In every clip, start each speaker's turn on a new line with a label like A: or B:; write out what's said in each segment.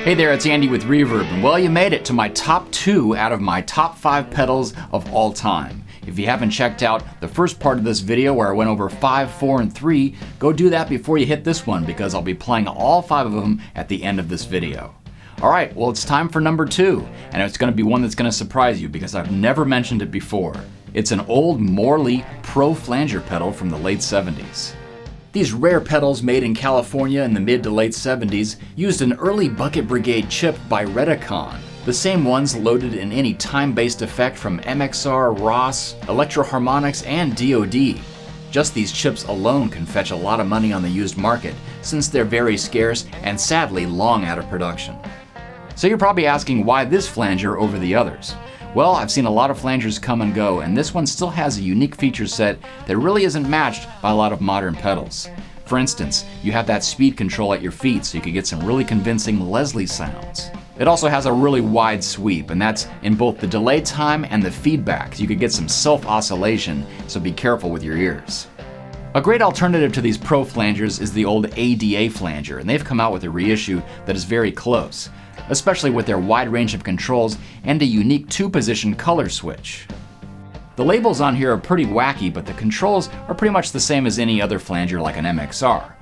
A: Hey there, it's Andy with Reverb, and well, you made it to my top 2 out of my top 5 pedals of all time. If you haven't checked out the first part of this video where I went over 5, 4, and 3, go do that before you hit this one because I'll be playing all 5 of them at the end of this video. Alright, well it's time for number 2, and it's going to be one that's going to surprise you because I've never mentioned it before. It's an old Morley Pro Flanger pedal from the late 70s. These rare pedals made in California in the mid to late 70s used an early Bucket Brigade chip by Redicon, the same ones loaded in any time-based effect from MXR, Ross, Electro-Harmonix, and DoD. Just these chips alone can fetch a lot of money on the used market, since they're very scarce and sadly long out of production. So you're probably asking why this flanger over the others? Well, I've seen a lot of flangers come and go, and this one still has a unique feature set that really isn't matched by a lot of modern pedals. For instance, you have that speed control at your feet so you can get some really convincing Leslie sounds. It also has a really wide sweep, and that's in both the delay time and the feedback, so you could get some self-oscillation, so be careful with your ears. A great alternative to these Pro flangers is the old ADA flanger, and they've come out with a reissue that is very close, especially with their wide range of controls and a unique 2-position color switch. The labels on here are pretty wacky, but the controls are pretty much the same as any other flanger like an MXR.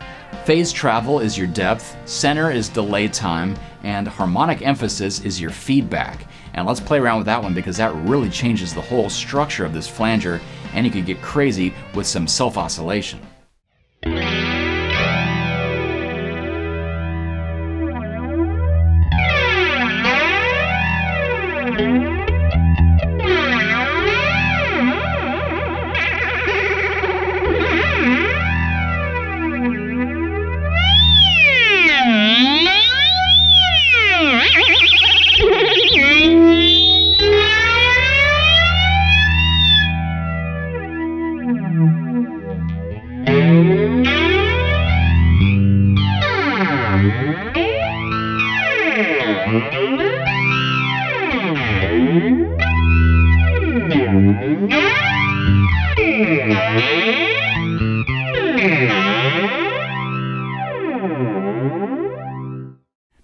A: Phase travel is your depth, center is delay time, and harmonic emphasis is your feedback. And let's play around with that one because that really changes the whole structure of this flanger, and you can get crazy with some self-oscillation.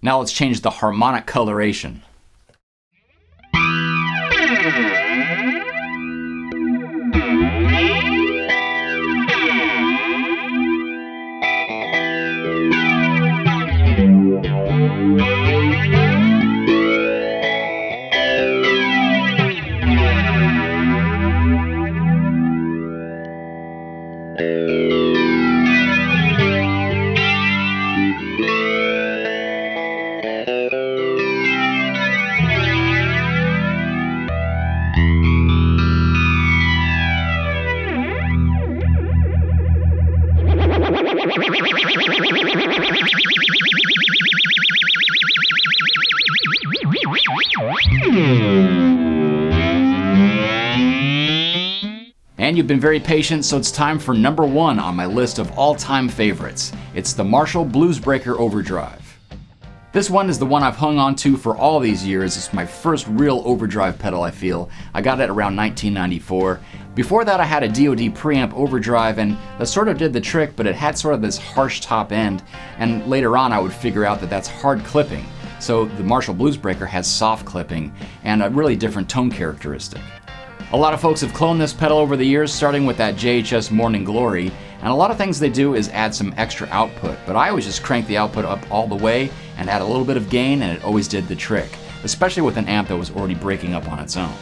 A: Now let's change the harmonic coloration. And you've been very patient, so it's time for number 1 on my list of all-time favorites. It's the Marshall Bluesbreaker Overdrive. This one is the one I've hung on to for all these years. It's my first real overdrive pedal, I feel. I got it around 1994. Before that I had a DoD preamp overdrive, and that sort of did the trick, but it had sort of this harsh top end, and later on I would figure out that that's hard clipping. So the Marshall Bluesbreaker has soft clipping and a really different tone characteristic. A lot of folks have cloned this pedal over the years, starting with that JHS Morning Glory, and a lot of things they do is add some extra output, but I always just crank the output up all the way and add a little bit of gain, and it always did the trick, especially with an amp that was already breaking up on its own.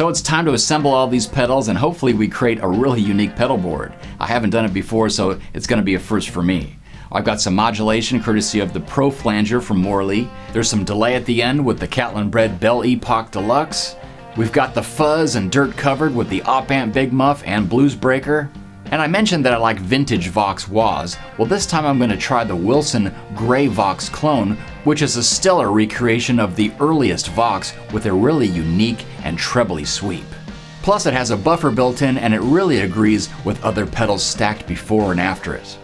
A: So it's time to assemble all these pedals and hopefully we create a really unique pedal board. I haven't done it before, so it's going to be a first for me. I've got some modulation courtesy of the Pro Flanger from Morley. There's some delay at the end with the Catalinbread Belle Epoch Deluxe. We've got the fuzz and dirt covered with the op-amp Big Muff and Bluesbreaker. And I mentioned that I like vintage Vox wahs. Well, this time I'm going to try the Wilson Gray Vox clone, which is a stellar recreation of the earliest Vox with a really unique and trebly sweep. Plus it has a buffer built in and it really agrees with other pedals stacked before and after it.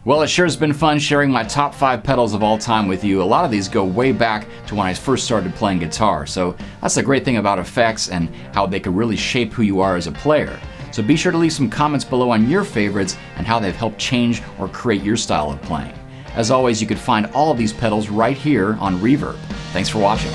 A: Well, it sure has been fun sharing my top 5 pedals of all time with you. A lot of these go way back to when I first started playing guitar, so that's the great thing about effects and how they can really shape who you are as a player. So be sure to leave some comments below on your favorites and how they've helped change or create your style of playing. As always, you can find all of these pedals right here on Reverb. Thanks for watching.